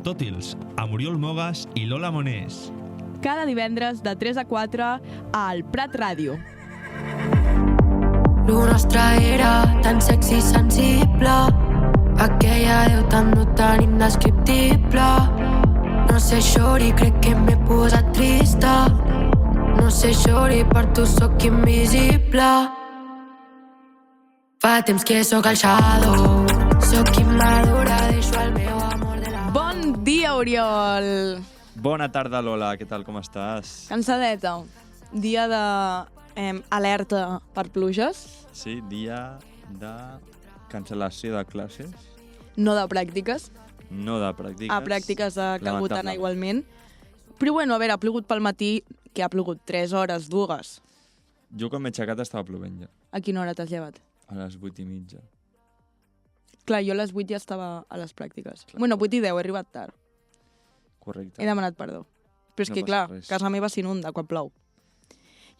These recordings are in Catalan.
Tòtils, amb Oriol Mogas i Lola Monés. Cada divendres de 3 a 4 al Prat Ràdio. Lo nostre era tan sexy i sensible, aquella veu tan no tan indescriptible. No sé, xori, crec que m'he posat trista. No sé, xori, per tu sóc invisible. Fa temps que sóc el shadow, sóc immadura, deixo el meu amor de la... Bon dia, Oriol! Bona tarda, Lola, què tal, com estàs? Cansadeta. Dia de alerta per pluges. Sí, dia de cancel·lació de classes, No de pràctiques. no de pràctiques. A pràctiques ha calgut anar Lamentable. igualment. Però bueno, a veure, ha plogut pel matí, que ha plogut 3 hores, 2. Jo quan m'he aixecat estava plovent ja, A quina hora t'has llevat? a les 8:30. Clar, jo a les 8 ja estava a les pràctiques. Bueno, 8:10, he arribat tard. Correcte. He demanat perdó. Però és No que, passa clar, res. casa meva s'inunda quan plou.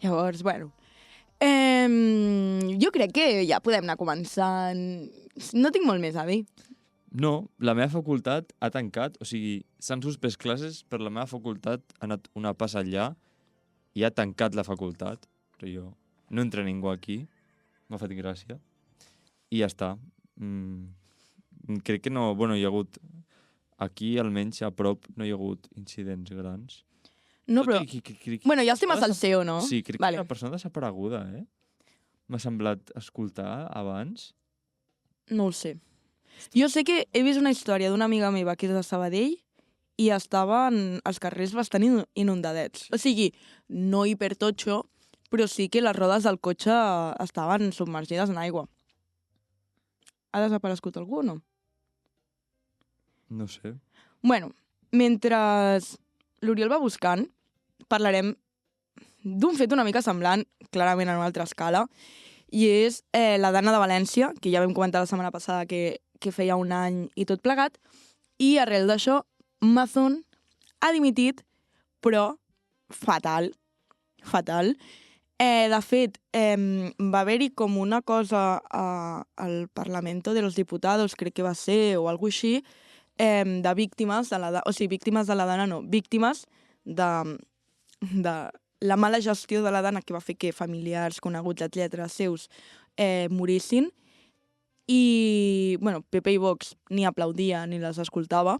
Llavors, bueno... jo crec que ja podem anar començant. No tinc molt més a dir. No, la meva facultat ha tancat, o sigui, s'han suspès classes, però la meva facultat ha anat una passa enllà i ha tancat la facultat. Però jo, no entra ningú aquí, m'ha fet gràcia. I ja està. Crec que no, bueno, hi ha hagut... Aquí, almenys, a prop, no hi ha hagut incidents grans. No, però... Bueno, ja estem a Salseo, no? Sí, crec Vale. que una persona desapareguda, eh? M'ha semblat escoltar abans. No ho sé. Jo sé que he vist una història d'una amiga meva que és de Sabadell i estaven els carrers bastant inundadets. O sigui, no hipertotxo, però sí que les rodes del cotxe estaven submergides en aigua. Ha desaparegut algú o no? No sé. Bueno, mentre l'Oriol va buscant, parlarem d'un fet una mica semblant, clarament en una altra escala, i és la Dana de València, que ja vam comentar la setmana passada que feia un any i tot plegat, i arrel d'això, Mazón ha dimitit, però fatal, fatal. De fet, va haver-hi com una cosa al Parlamento de los Diputados, crec que va ser, o alguna així, de víctimes de la... O sigui, víctimes de la Dana no, víctimes de la mala gestió de la Dana que va fer que familiars, coneguts, etc. seus morissin. I, bueno, PP i Vox ni aplaudia ni les escoltava.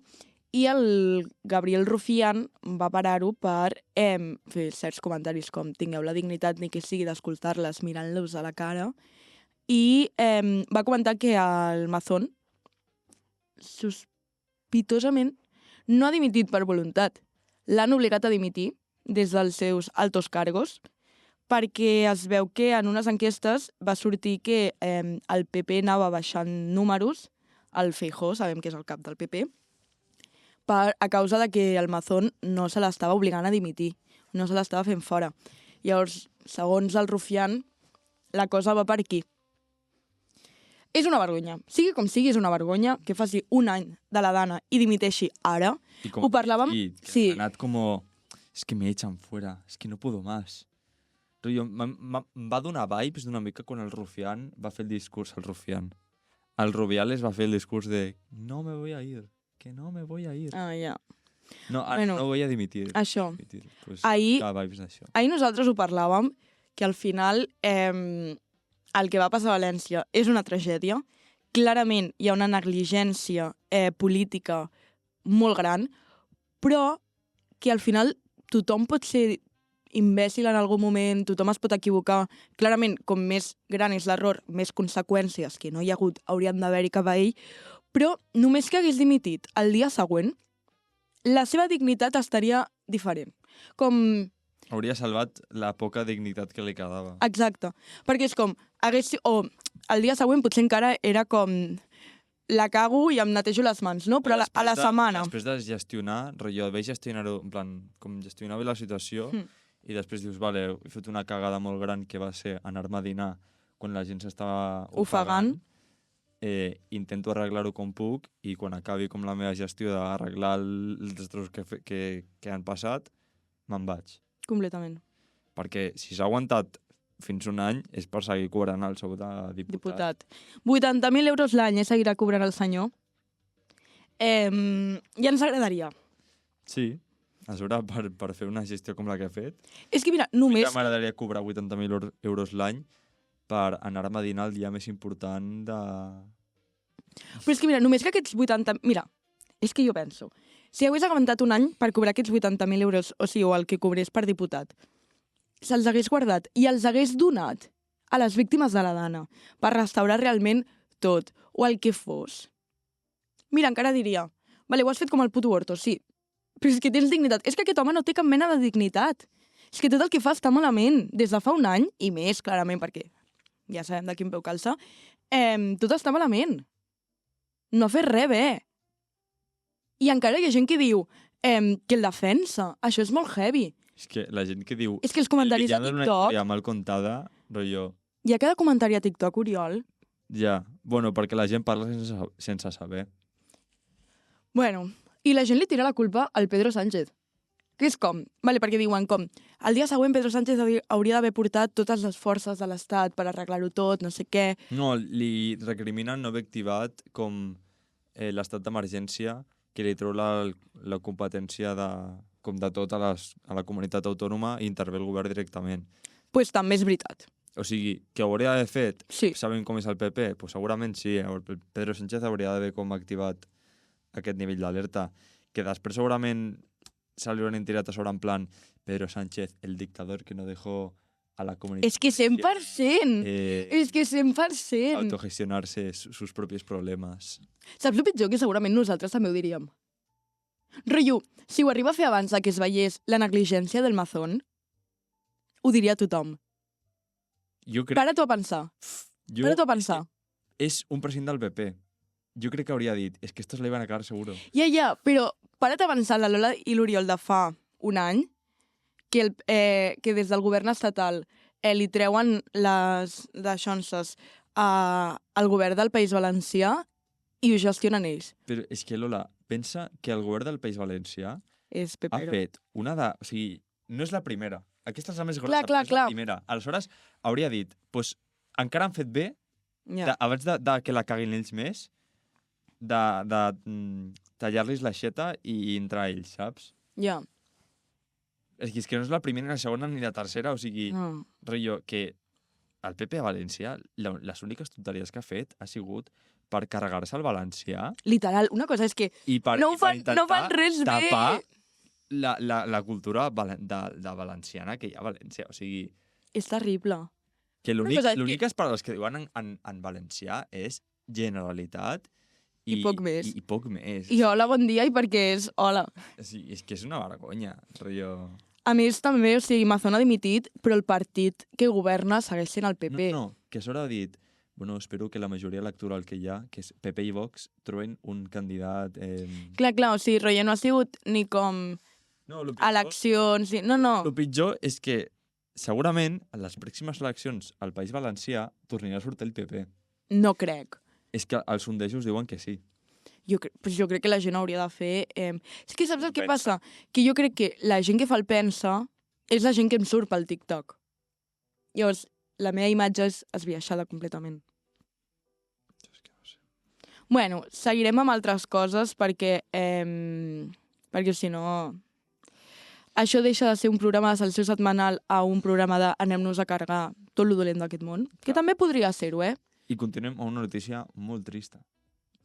I el Gabriel Rufián va parar-ho per fer certs comentaris com tingueu la dignitat ni que sigui d'escoltar-les mirant-los a la cara. I va comentar que el Mazón sospitosament no ha dimitit per voluntat. L'han obligat a dimitir des dels seus altos cargos perquè es veu que en unes enquestes va sortir que el PP anava baixant números, el Feijóo, sabem que és el cap del PP, a causa de que el Mazón no se l'estava obligant a dimitir, no se l'estava fent fora. Llavors, segons el Rufián, la cosa va per aquí. És una vergonya. Sigui com sigui, és una vergonya que faci un any de la Dana i dimiteixi ara. Ho parlàvem... Sí. Ha anat com... Es que me echan fuera, es que no puedo más. Però em va donar vibes d'una mica quan el Rufián va fer el discurs, el Rufián. El Rubiales va fer el discurs de no me voy a ir, que no me voy a ir. Ah, ja. No, Bueno, no voy a dimitir. Això. Pues, Ahir vibes d'això. Nosaltres ho parlàvem, que al final el que va passar a València és una tragèdia. Clarament hi ha una negligència política molt gran, però que al final tothom pot ser imbècil en algun moment, tothom es pot equivocar. Clarament, com més gran és l'error, més conseqüències que no hi ha hagut haurien d'haver-hi cap a ell, però només que hagués dimitit el dia següent, la seva dignitat estaria diferent. Com... Hauria salvat la poca dignitat que li quedava. Exacte. Perquè és com... O el dia següent potser encara era com... La cago i em netejo les mans, no? Però a la setmana... Després de gestionar, jo vaig gestionar-ho, en plan, com gestionar bé la situació, i després dius, vale, he fet una cagada molt gran que va ser anar-me a dinar quan la gent s'estava ofegant. Intento arreglar-ho com puc i quan acabi com la meva gestió d'arreglar els destrossos que han passat, me'n vaig. Completament. Perquè si s'ha aguantat fins un any és per seguir cobrant el sou de diputat. 80.000 euros l'any seguirà cobrant el senyor. ja ens agradaria. Sí, a sobre per fer una gestió com la que ha fet. És que mira, A mi només... que m'agradaria cobrar 80.000 euros l'any per anar-me a dinar el dia més important de... Però és que mira, només que aquests 80... Mira, és que jo penso, si hagués aguantat un any per cobrar aquests 80.000 euros, o sigui, o el que cobrés per diputat, se'ls hagués guardat i els hagués donat a les víctimes de la Dana per restaurar realment tot, o el que fos. Mira, encara diria, vale, ho has fet com el puto Horto, sí, però és que tens dignitat. És que aquest home no té cap mena de dignitat. És que tot el que fa està malament. Des de fa un any, i més, clarament, perquè ja sabem de quin peu calça, tot està malament. No ha fet res bé. I encara hi ha gent que diu que el defensa. Això és molt heavy. És que la gent que diu... És que els comentaris ja a no és una TikTok... història mal contada, rotllo... Hi ha cada comentari a TikTok, Oriol. Ja, bueno, perquè la gent parla sense saber. Bueno, i la gent li tira la culpa al Pedro Sánchez. Que és com? Vale, perquè diuen com el dia següent Pedro Sánchez hauria d'haver portat totes les forces de l'Estat per arreglar-ho tot, no sé què. No, li recriminen no haver activat com l'estat d'emergència que li treu la competència com de tot a la comunitat autònoma i intervé el govern directament. Pues també és veritat. O sigui, que ho hauria d'haver fet, Sí. sabem com és el PP? Pues segurament sí, el Pedro Sánchez hauria d'haver com activat aquest nivell d'alerta. Que després segurament se li hauran tirat a sobre en plan Pedro Sánchez, el dictador que no dejó a la comunitat... És que 100%! És que 100%! Autogestionarse sus propios problemes. Saps el pitjor? Que segurament nosaltres també ho diríem. Rotllo, si ho arriba a fer abans que es veiés la negligència del Mazón, ho diria tothom. Jo crec... Para-t'ho a pensar. Para-t'ho a pensar. És un president del PP. Jo crec que hauria dit, és que estos le iban a cagar seguro. Ja, però para't a pensar la Lola i l'Oriol de fa un any que des del govern estatal li treuen les deixonces al govern del País Valencià i ho gestionen ells. Però és que, Lola, pensa que el govern del País Valencià És ha pepero. fet una de... O sigui, no és la primera. Aquesta és la més Clar, grossa, clar, però és clar. la primera. Aleshores, hauria dit, pues, encara han fet bé, Ja. abans de que la caguin ells més, de tallar-los l'aixeta i entrar ells, saps? Ja. És que no és la primera, ni la segona, ni la tercera, o sigui, No. rotllo, que el PP a València, les úniques tonteries que ha fet ha sigut per carregar-se el valencià Literal, una cosa és que i per, no i per no fan res tapar bé. la cultura de valenciana que hi ha a València. O sigui, És terrible. que Una cosa és l'úniques paraules que diuen en valencià és Generalitat I poc més. I poc més. I hola, bon dia, i perquè és hola. Sí, és que és una vergonya, rotllo... A més, també, o sigui, Mazón ha dimitit, però el partit que governa segueix sent el PP. No, que s'haurà dit, bueno, espero que la majoria electoral que hi ha, que és PP i Vox, troben un candidat... Clar, o sigui, rotllo no ha sigut ni com No, lo eleccions... No. El pitjor és que segurament a les pròximes eleccions al País Valencià tornarà a sortir el PP. No crec. És que els sondejos diuen que sí. Pues jo crec que la gent hauria de fer... És que saps el que Pensa. passa? Que jo crec que la gent que fa el pensa és la gent que em surt pel TikTok. Llavors, la meva imatge és esbiaixada completament. Bueno, seguirem amb altres coses perquè si no... Això deixa de ser un programa de salseu setmanal a un programa de anem-nos a carregar tot lo dolent d'aquest món. Que també podria ser-ho, I continuem amb una notícia molt trista.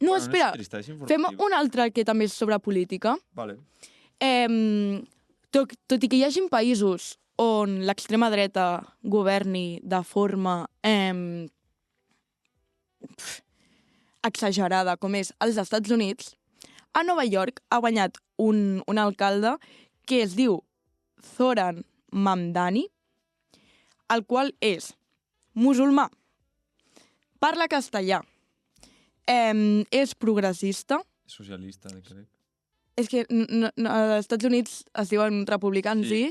No, Bueno, espera, és trista, és fem informativa. una altra que també és sobre política. Vale. Tot i que hi hagin països on l'extrema dreta governi de forma exagerada, com és als Estats Units, a Nova York ha guanyat un alcalde que es diu Zoran Mamdani, el qual és musulmà, parla castellà, és progressista. Socialista, crec. És que als Estats Units es diuen republicans I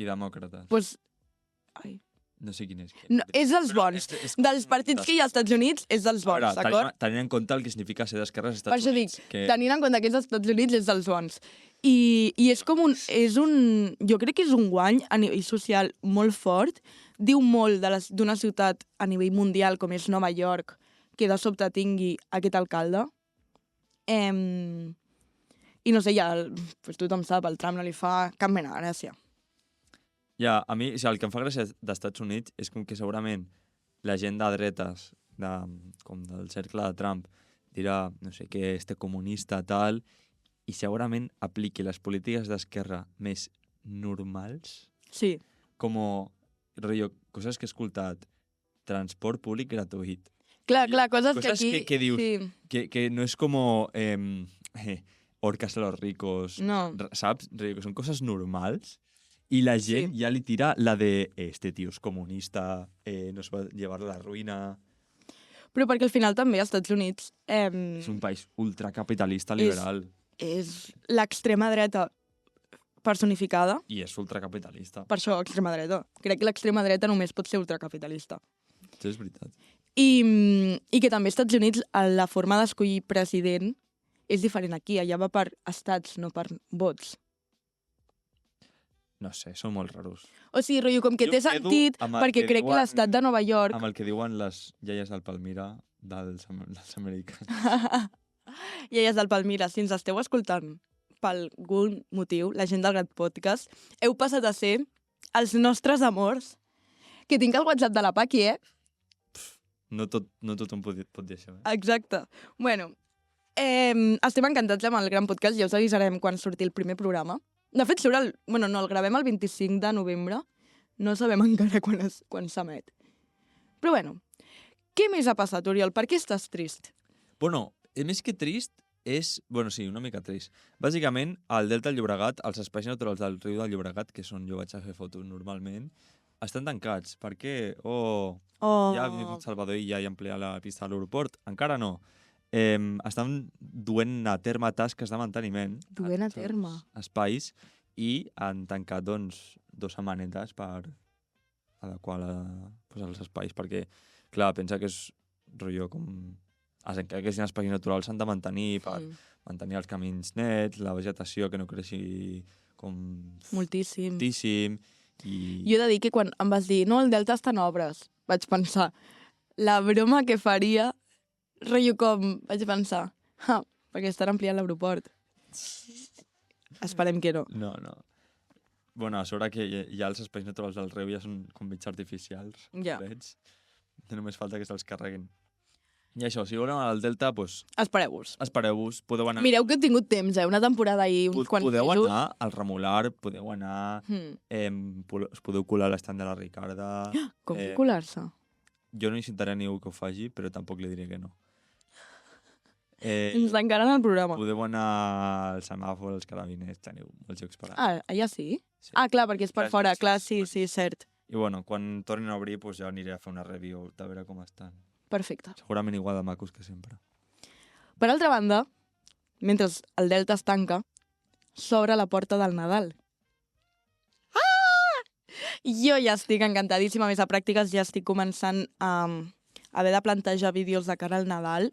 demòcrates. Pues, ai. No sé quin és. No, és dels bons. Dels partits que hi ha als Estats Units és dels bons, d'acord? Tenint en compte el que significa ser d'esquerres als Per Estats això dic, Units. tenint en compte que és dels Estats Units és dels bons. I és com jo crec que és un guany a nivell social molt fort. Diu molt d'una ciutat a nivell mundial com és Nova York, que de sobte tingui aquest alcalde. I no sé, ja pues tothom sap, el Trump no li fa cap mena de gràcia. Ja, a mi, o sigui, el que em fa gràcia d'Estats Units és com que segurament la gent de dretes, com del cercle de Trump, dirà, no sé què, este comunista, tal, i segurament apliqui les polítiques d'esquerra més normals, Sí, com, rotllo, coses que he escoltat, transport públic gratuït. clar, coses que Coses aquí... que dius, Sí. que no és com orcas a los ricos, No. saps? Que són coses normals i la gent ja li tira la de este tio és comunista, nos va llevar a la ruïna. Però perquè al final també als Estats Units És un país ultracapitalista liberal és l'extrema dreta personificada. i és ultracapitalista. Per això, extrema dreta. Crec que l'extrema dreta només pot ser ultracapitalista. Això és veritat. I que també als Estats Units la forma d'escollir president és diferent aquí. Allà va per estats, no per vots. No sé, són molt raros. O sigui, rotllo, com que Jo té quedo sentit, amb el perquè que crec que diuen- l'estat de Nova York... Amb el que diuen les iaies del Palmira dels americans. I elles del Palmira, si ens esteu escoltant per algun motiu, la gent del Gat Podcast, heu passat a ser els nostres amors. Que tinc el WhatsApp de la Paqui, No tothom pot dir això. Exacte. Bueno, estem encantats amb el Gran Podcast, ja us avisarem quan surti el primer programa. De fet, surt el gravem el 25 de novembre. No sabem encara quan s'emet. Però bueno, què més ha passat, Oriol? Per què estàs trist? Bueno, més que trist, és... Bueno, sí, una mica trist. Bàsicament, al Delta del Llobregat, els espais naturals del riu del Llobregat, que és on jo vaig a fer fotos normalment, estan tancats. Per què? Ja ha vingut Salvador i ja hi ha ampliat la pista de l'aeroport. Encara no. Estan duent a terme tasques de manteniment. Duent a terme. Espais i han tancat, doncs, 2 setmanetes per adequar els espais, perquè, clar, pensa que és rotllo com... Encara que siguin espais naturals s'han de mantenir per mantenir els camins nets, la vegetació que no creixi com... Moltíssim. Moltíssim. Jo he de dir que quan em vas dir no, el Delta està en obres, vaig pensar la broma que faria, rotllo com, vaig pensar, perquè estan ampliant l'aeroport. Esperem que no. No. Bueno, a sobre que ja els espais naturals del riu ja són com mig artificials. Ja. Veig? Només falta que se'ls carreguin. I això, si voleu anar al Delta, doncs... Espereu-vos. Espereu-vos, podeu anar... Mireu que he tingut temps, una temporada i uns quants Podeu mesos. anar al Remolar, podeu anar... us podeu colar a l'estand de la Ricarda... Com puc colar-se? Jo no incitaré a ningú que ho faci, però tampoc li diré que no. Ens tancaran el programa. Podeu anar al semàfor, als carabiners, teniu molts llocs per anar. Ah, allà sí? Sí. Ah, clar, perquè és per Clar, fora. sí, Clar, sí, sí, cert. I bueno, quan tornin a obrir, doncs ja aniré a fer una review de veure com estan. Perfecte. Segurament igual de macos que sempre. Per altra banda, mentre el Delta es tanca, s'obre la porta del Nadal. Ah! Jo ja estic encantadíssima. A més, a pràctiques ja estic començant a haver de plantejar vídeos de cara al Nadal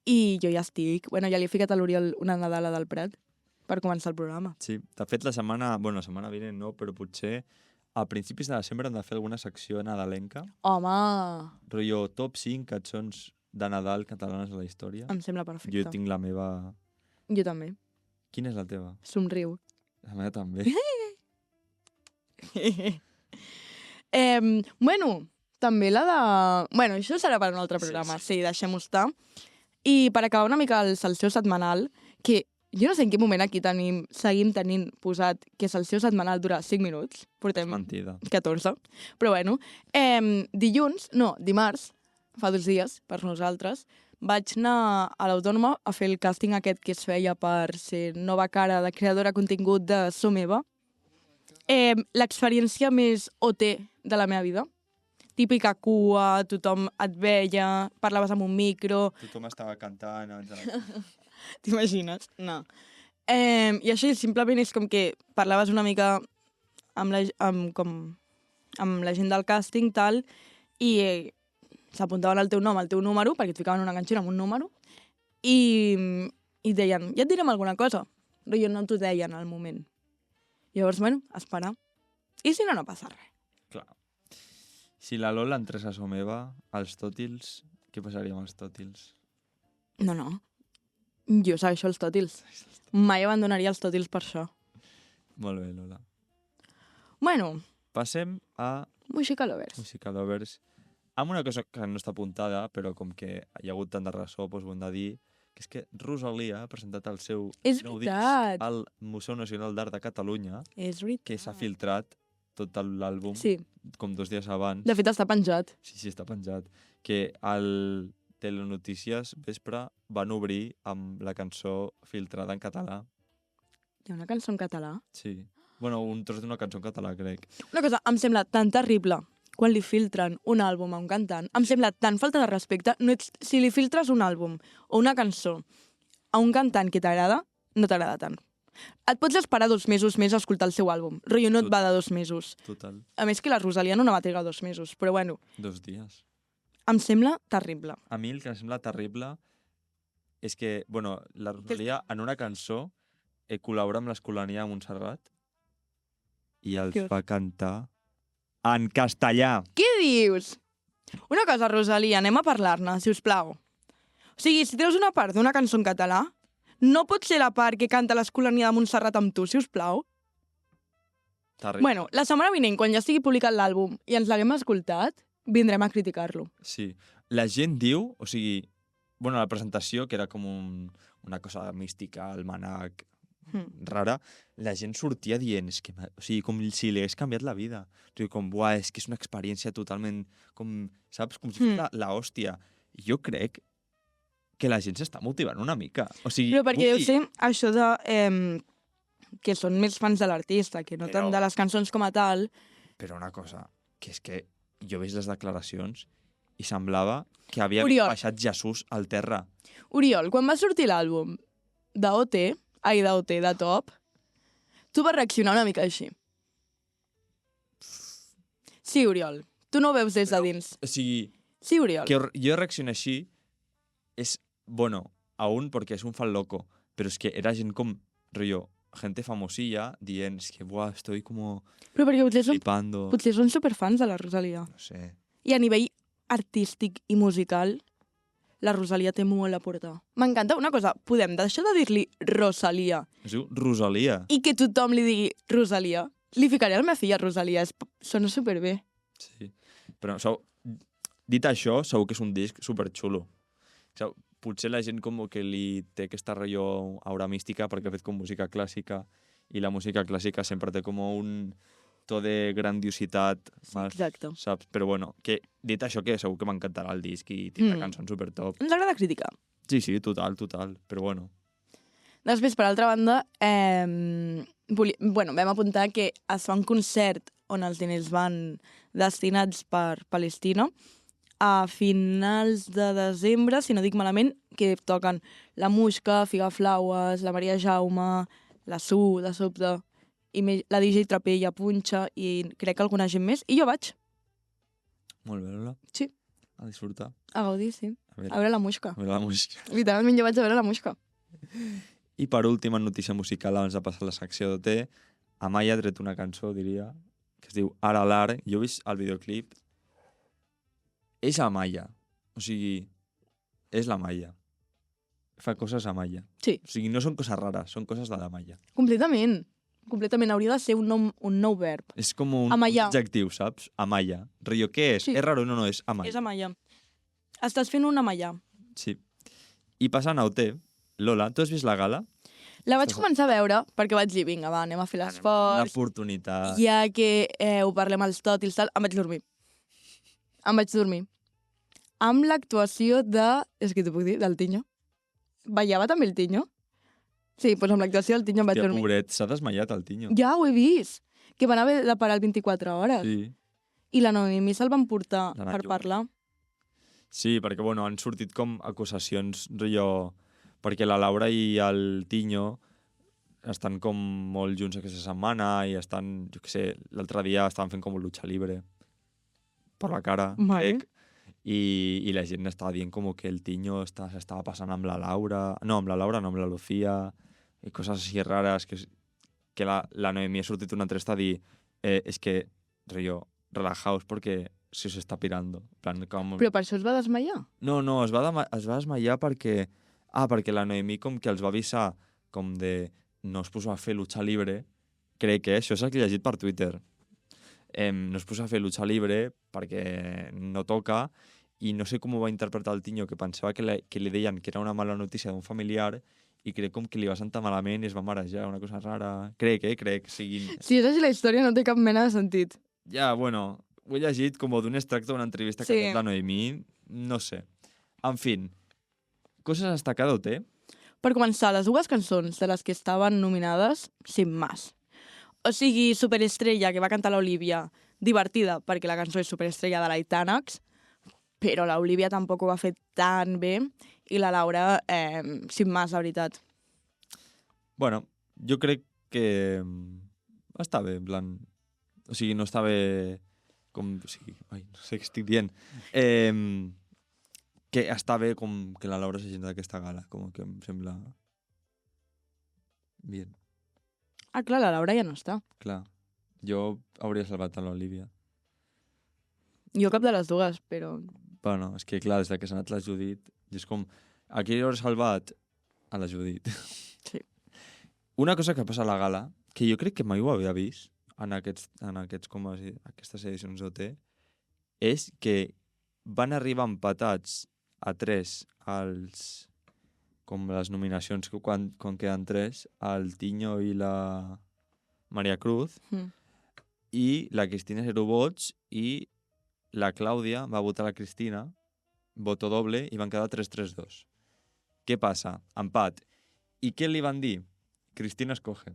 i jo ja estic... Bueno, ja li he ficat a l'Oriol una Nadala del Prat per començar el programa. Sí, de fet, la setmana vinent no, però potser a principis de desembre hem de fer alguna secció nadalenca. Home! Rotllo top 5 cançons de Nadal catalanes a la història. Em sembla perfecte. Jo tinc la meva... Jo també. Quina és la teva? Somriu. La meva també. Bueno, també la de... Bueno, això serà per un altre programa. Sí, deixem-ho estar. I per acabar una mica el salseu setmanal, que jo no sé en quin moment aquí seguim tenint posat que el seu setmanal dura 5 minuts. Portem Mentida. 14. Però bueno, dimarts, fa 2 dies, per nosaltres, vaig anar a l'Autònoma a fer el càsting aquest que es feia per ser nova cara de creadora de contingut de Someva. L'experiència més OT de la meva vida. Típica cua, tothom et veia, parlaves amb un micro... Tothom estava cantant abans de la... T'imagines? No. I així simplement és com que parlaves una mica amb la gent del càsting tal, i s'apuntaven al teu nom, al teu número, perquè et ficaven una cançó amb un número, i deien, ja et direm alguna cosa. Però jo no t'ho deien al moment. Llavors, bueno, esperar. I si no, no passa res. Clar. Si la Lola entrés a Someva, als tòtils, què passaria amb els tòtils? No. Jo segueixo els tòtils. Mai abandonaria els tòtils per això. Molt bé, Lola. Bueno, Passem a Musical Lovers. Musical Lovers. Amb una cosa que no està apuntada, però com que hi ha hagut tanta ressò, doncs ho hem de dir, que és que Rosalia ha presentat el seu És nou veritat. disc al Museu Nacional d'Art de Catalunya, És veritat. que s'ha filtrat tot l'àlbum Sí, com 2 dies abans. de fet està penjat. Sí, està penjat. Que al Telenotícies vespre van obrir amb la cançó filtrada en català. Hi ha una cançó en català. Sí. Bueno, un tros d'una cançó en català, crec. Una cosa, em sembla tan terrible quan li filtren un àlbum a un cantant. Em sembla tan falta de respecte. No ets, si li filtres un àlbum o una cançó a un cantant que t'agrada, no t'agrada tant. Et pots esperar 2 mesos més a escoltar el seu àlbum. Rotllo no et va de 2 mesos. Total. A més que la Rosalia no va trigar 2 mesos. Però bueno, 2 dies. em sembla terrible. A mi el que em sembla terrible és que, bueno, la Rosalia en una cançó col·labora amb l'Escolania de Montserrat i els Què? va cantar en castellà. Què dius? Una cosa, Rosalia, anem a parlar-ne, si us plau. O sigui, si treus una part d'una cançó en català, no pot ser la part que canta l'Escolania de Montserrat amb tu, si us plau. Terrible. Bueno, la setmana vinent, quan ja estigui publicat l'àlbum i ens l'haguem escoltat, vindrem a criticar-lo. Sí. La gent diu, o sigui, bueno, la presentació, que era com una cosa mística, almanac, rara, la gent sortia dient, és que, o sigui, com si li hagués canviat la vida. O sigui, com, buah, és que és una experiència totalment, com, saps, com si fos la hòstia. Jo crec que la gent s'està motivant una mica. O sigui, Però perquè vull deu dir, ser això de... que són més fans de l'artista, que no tant Però- de les cançons com a tal. Però una cosa, que és que jo veig les declaracions i semblava que havia Oriol. baixat Jesús al terra. Oriol, quan va sortir l'àlbum de Top, tu vas reaccionar una mica així. Sí, Oriol. Tu no ho veus des de dins. O sigui, Sí, Oriol. que jo reacciono així és, bueno, aún porque es un fan loco, pero es que era gent com, rollo, gente famosilla dient, es que, buah, estoy como Però perquè flipando. potser són superfans de la Rosalia. No sé. I a nivell artístic i musical, la Rosalia té molt a portar. M'encanta una cosa, podem deixar de dir-li Rosalia Es diu Rosalia. i que tothom li digui Rosalia. Li ficaré al meu fill a Rosalia, sona superbé. Sí. Però, dit això, segur que és un disc superxulo. Potser la gent com que li té aquesta rotllo aura mística perquè ha fet com música clàssica i la música clàssica sempre té com un to de grandiositat, Exacte. saps? Però bueno, que dit això, que segur que m'encantarà el disc i tindrà cançons supertop. Ens agrada criticar. Sí, total, però bueno. Després, per altra banda, vam apuntar que es fa un concert on els diners van destinats per Palestina a finals de desembre, si no dic malament, que toquen la Muixca, Figaflaues, la Maria Jaume, la Su, de sobte, i la DJ Trapella, Punxa, i crec que alguna gent més. I jo vaig, Molt bé, Lola. Sí. A disfrutar. a gaudir, sí. A veure, A veure la Muixca. a veure la música. Literalment jo vaig a veure la Muixca. I per última notícia musical, abans de passar a la secció d'OT, Amaya ha tret una cançó, diria, que es diu Ara l'Ar. Jo he vist el videoclip. És Amaya. O sigui, és la Maya. Fa coses Amaya. Sí. O sigui, no són coses rares, són coses de la Maya. Completament. Completament. Hauria de ser un nou verb. És com un Amaya. adjectiu, saps? Amaya. Rio, què és? Sí. És raro? No, és Amaya. És Amaya. Estàs fent una Amaya. Sí. I passant a OT, Lola, tu has vist la gala? La vaig Estàs- començar a veure perquè vaig dir, vinga, va, anem a fer Una l'esforç. oportunitat. Ja que ho parlem als tòtils, tal, em vaig dormir. Amb l'actuació de... És que t'ho puc dir? Del Tinyo. Ballava també el Tinyo? Sí, doncs amb l'actuació del Tinyo em vaig Hòstia, dormir. pobret, s'ha desmaiat el Tinyo. Ja ho he vist. Que van haver de parar el 24 hores. Sí. I la Noemi se'l van portar La per Nacho. parlar. Sí, perquè bueno, han sortit com acusacions, rotllo, perquè la Laura i el Tinyo estan com molt junts aquesta setmana i estan, jo què sé, l'altre dia estaven fent com un lucha libre per la cara, Vale. crec, i la gent estava dient com que el Tinyo s'estava passant amb la Laura, no, amb la Lucía, i coses així rares, que la Noemí ha sortit una entrevista a dir és que, rotllo, relajaos perquè se us està pirando. En plan, com... Però per això es va desmaiar. No, es va desmaiar perquè perquè la Noemí com que els va avisar com de no es posó a fer lucha libre, crec que això és el que he llegit per Twitter. No es posó a fer lucha libre perquè no toca i no sé com ho va interpretar el Tiño, que pensava que li deien que era una mala notícia d'un familiar i crec com que li va sentar malament i es va marejar, una cosa rara. Crec. Siguin... Si és així la història no té cap mena de sentit. Ja, bueno, ho he llegit com d'un extracte d'una entrevista que ha fet la Noemí, no sé. En fin, coses a destacar d'OT? Per començar, les dues cançons de les que estaven nominades, sin más. O sigui, Superestrella, que va cantar l'Olivia, divertida, perquè la cançó és Superestrella de l'Aitànax, però l'Olivia tampoc ho va fer tan bé, i la Laura, sin más, la veritat. Bueno, jo crec que està bé, en plan... O sigui, no està bé com... O sigui, no sé què estic dient. Que està bé com que la Laura s'hagi d'aquesta gala, com que em sembla... Bien. Ah, clar, la Laura ja no està. Clar. Jo hauria salvat a l'Olivia. Jo cap de les dues, però... Bueno, és que clar, des que s'ha anat la Judit, i és com... Aquí hauré salvat a la Judit. Sí. Una cosa que passa a la gala, que jo crec que mai ho havia vist en aquestes edicions d'OT, és que van arribar empatats a 3 com les nominacions, quan queden 3, el Tiño i la Maria Cruz, i la Cristina 0 vots, i la Clàudia va votar la Cristina, voto doble, i van quedar 3-3-2. Què passa? Empat. I què li van dir? Cristina escoge.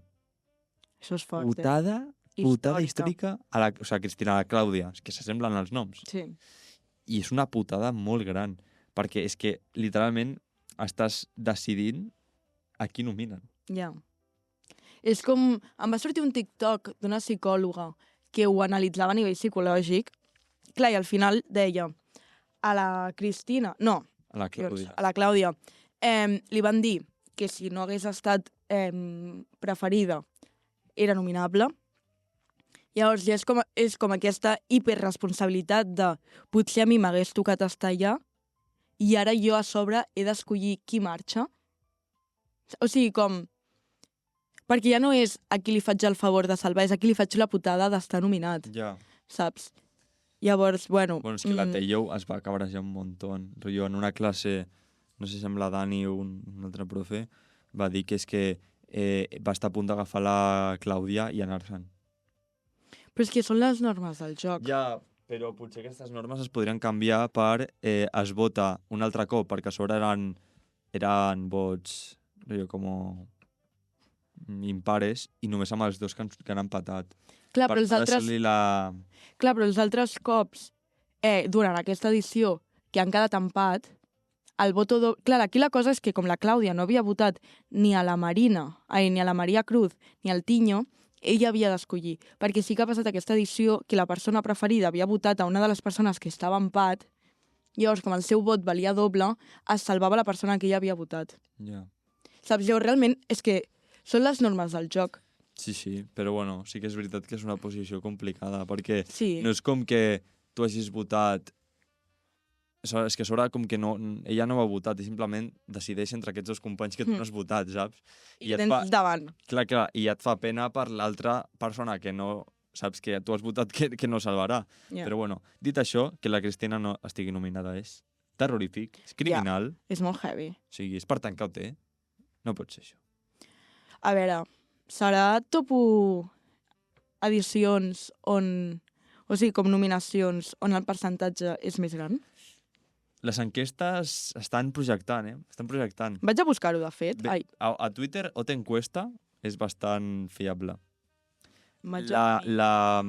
Això és fort, Putada històrica o sigui, Cristina, a la Clàudia, és que s'assemblen els noms. Sí. I és una putada molt gran, perquè és que literalment estàs decidint a qui nominen. Ja. És com... Em va sortir un TikTok d'una psicòloga que ho analitzava a nivell psicològic. Clar, i al final deia a la Cristina... No, A la Clàudia. a la Clàudia. Li van dir que si no hagués estat preferida era nominable. Llavors ja és com aquesta hiperresponsabilitat de potser a mi m'hagués tocat estar allà i ara jo a sobre he d'escollir qui marxa. O sigui, com... Perquè ja no és a qui li faig el favor de salvar, és a qui li faig la putada d'estar nominat, Ja. saps? Llavors, bueno... Bueno, és que la Tello es va cabrejar un muntó. Jo en una classe, no sé si amb la Dani o un altre profe, va dir que és que va estar a punt d'agafar la Clàudia i anar-se'n. Però és que són les normes del joc. Ja, però potser aquestes normes es podrien canviar per es vota un altre cop, perquè a sobre eren vots com impares i només amb els dos que han empatat. Clar, però els altres... Clar, però els altres cops, durant aquesta edició, que han quedat empat, el voto... Clar, aquí la cosa és que com la Clàudia no havia votat ni a la Marina, ni a la Maria Cruz, ni al Tiño, ella havia d'escollir. Perquè sí que ha passat aquesta edició que la persona preferida havia votat a una de les persones que estava empat, llavors, com el seu vot valia doble, es salvava la persona que ella havia votat. Ja. Saps? Llavors, realment, és que són les normes del joc. Sí, però bueno, sí que és veritat que és una posició complicada, perquè Sí. no és com que tu hagis votat... És que a sobre com que ella no ha votat i simplement decideix entre aquests dos companys que tu no has votat, saps? I tens davant. Clar, i et fa pena per l'altra persona que no... Saps que tu has votat que no salvarà. Yeah. Però bueno, dit això, que la Cristina no estigui nominada és terrorífic, és criminal. És molt heavy. O sigui, és per tancar OT. No pot ser això. A veure, serà top 1 edicions on... O sigui, com nominacions on el percentatge és més gran? Les enquestes estan projectant, Estan projectant. Vaig a buscar-ho, de fet. Bé, a Twitter, OT Encuesta és bastant fiable. La La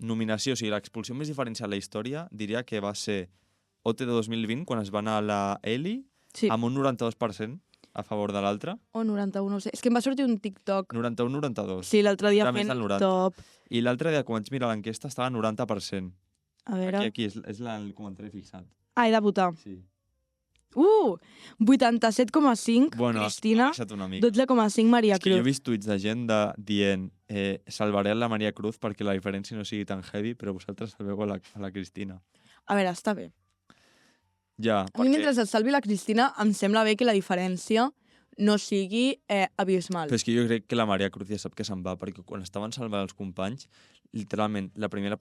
nominació, o sigui, l'expulsió més diferencial a la història, diria que va ser OT de 2020, quan es va anar a la Eli, sí. amb un 92% a favor de l'altre. O 91, no sé. És que em va sortir un TikTok. 91-92. Sí, l'altre dia Era més fent del 90. top. I l'altre dia, quan vaig mirar l'enquesta, estava 90%. A veure... Aquí és el comentari fixat. Ah, he de votar. Sí. 87,5 Bueno, Cristina, ha baixat una mica. 12,5 Maria És que jo he Cruz. vist tuits de gent dient salvaré la Maria Cruz perquè la diferència no sigui tan heavy, però vosaltres salveu a la Cristina. A veure, està bé. Ja, A mi, mentre et salvi la Cristina, em sembla bé que la diferència no sigui abismal. Però és que jo crec que la Maria Cruz ja sap que se'n va, perquè quan estaven salvant els companys, literalment, la primera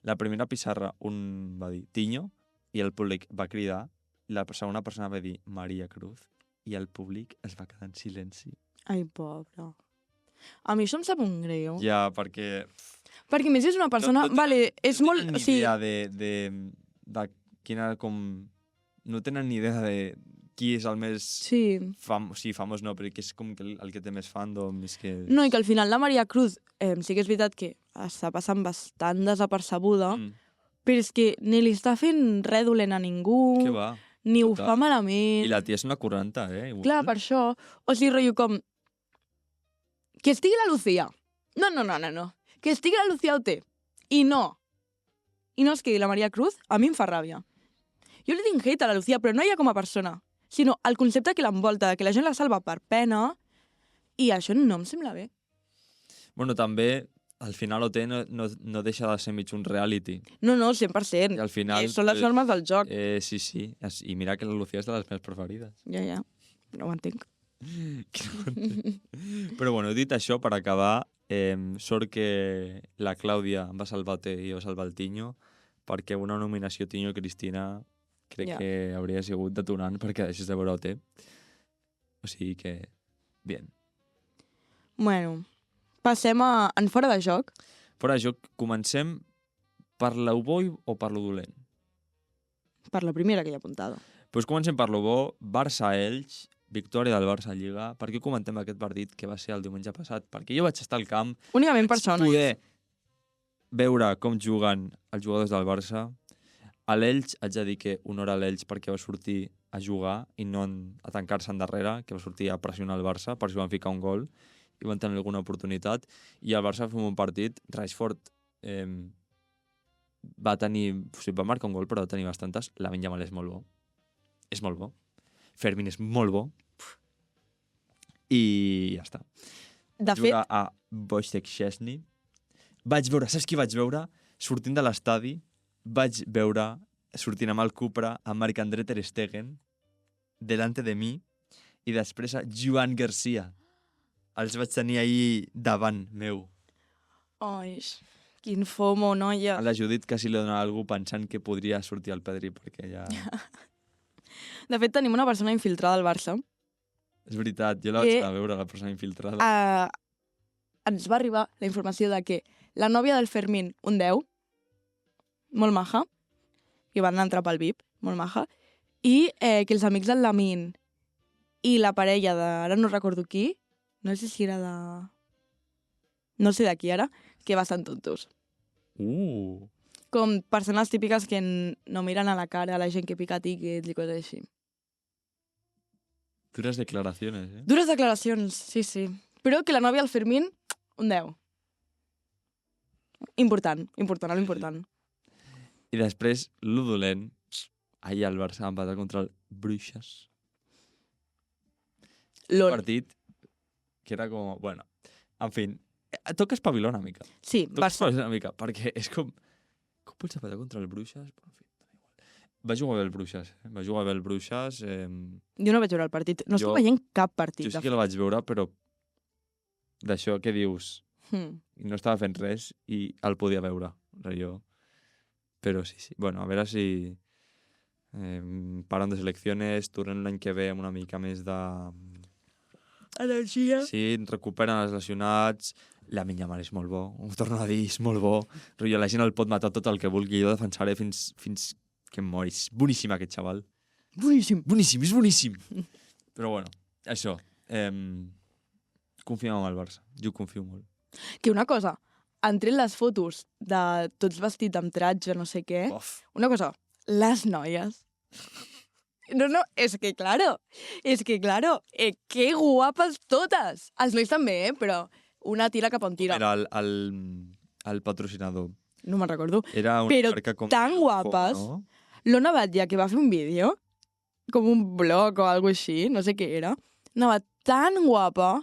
la primera pissarra un va dir Tiño, i el públic va cridar, i la segona persona va dir Maria Cruz, i el públic es va quedar en silenci. Ai, pobra. A mi això em sap un greu. Ja, perquè... Perquè, a més, és una persona... Vale, és molt... No tenen ni idea de quina, com... No tenen ni idea de qui és el més... Sí. Sí, famós no, però que és com el que té més fandom. És que... No, i que al final la Maria Cruz sí que és veritat que està passant bastant desapercebuda, però és que ni li està fent res dolent a ningú, Què va? ni ho Total. fa malament. I la tia és una 40, Igual. Clar, per això. O sigui, rotllo com... Que estigui la Lucía. No. Que estigui la Lucía Oté. I no es quedi la Maria Cruz, a mi em fa ràbia. Jo li tinc hate a la Lucía, però no ella com a persona, sinó el concepte que l'envolta, que la gent la salva per pena, i això no em sembla bé. Bueno, també, al final OT no deixa de ser mig un reality. No, 100%. I al final... Són les normes del joc. Sí. I mira que la Lucía és de les meves preferides. Ja. No ho entenc. Però bueno, dit això, per acabar, sort que la Clàudia em va salvar OT i jo va salvar el Tiño, perquè una nominació Tiño Cristina crec Ja. que hauria sigut detonant perquè deixés de veure OT. O sigui que, bien. Bueno, passem a en fora de joc. Fora de joc, comencem per lo bo o per lo dolent? Per la primera que hi ha apuntada. Doncs comencem per lo bo. Barça-Elx, victòria del Barça a Lliga. Per què comentem aquest partit que va ser el diumenge passat? Perquè jo vaig estar al camp, Únicament per això, no? poder veure com juguen els jugadors del Barça. A l'Elx haig de dir que honor a l'Elx perquè va sortir a jugar i no a tancar-se endarrere, que va sortir a pressionar el Barça, per això van ficar un gol i van tenir alguna oportunitat. I el Barça va fer un bon partit. Rashford va marcar un gol, però va tenir bastantes. Lamine Yamal és molt bo. És molt bo. Fermín és molt bo. I ja està. De fet, Jugar a Wojciech Szczesny. Vaig veure, saps qui vaig veure? Sortint de l'estadi, vaig veure, sortint amb el Cupra, a Marc-André Ter Stegen, delante de mi, i després a Joan Garcia. Els vaig tenir ahir davant meu. ai, quin fomo, noia. A la Judit quasi li donava algú pensant que podria sortir al Pedri, perquè ja... De fet, tenim una persona infiltrada al Barça. És veritat, jo la vaig anar a veure, la persona infiltrada. Ens va arribar la informació de que la nòvia del Fermín, un 10, molt maja, que van entrar pel VIP, molt maja, i que els amics del Lamine i la parella de... Ara no recordo qui, no sé si era de... No sé de qui era, que bastant tontos. Com persones típiques que no miren a la cara a la gent que pica tiquets i coses així. Dures declaracions, Dures declaracions, sí. Però que la nòvia del Fermín, un 10. Important, algo important. I després, lo dolent, ahir el Barça va empatar contra el Bruixes. Un LOL. partit que era com... Bueno, en fi, toca espavilar una mica. Sí, Toca Barça. espavilar una mica, perquè és com... Com pots empatar contra el Bruixes? Però, en fi, va jugar bé el Bruixes. Va jugar bé el Bruixes. Jo no vaig veure el partit. No estic Jo- veient cap partit. Jo sí que el vaig veure, però d'això que dius... No estava fent res i el podia veure, jo. Però sí. Bueno, a veure si paran de selecciones, tornen l'any que ve amb una mica més de... Energia. Sí, recuperen els lesionats. Lamine Yamal és molt bo, ho torno a dir, és molt bo. Rotllo, la gent el pot matar tot el que vulgui, jo defensaré fins que em mori. És boníssim aquest xaval. Boníssim. Boníssim, és boníssim. Però bueno, això. Confiem en el Barça. Jo confio molt. Que una cosa, han tret les fotos de tots vestits amb tratge, no sé què. Of. Una cosa, les noies... No, és que claro, que guapes totes. Els nois també, però una tira cap on tira. Era el patrocinador. No me'n recordo. Era una Però marca com... tan guapes. No? L'Ona Batlle, que va fer un vídeo, com un blog o alguna així, no sé què era, anava tan guapa.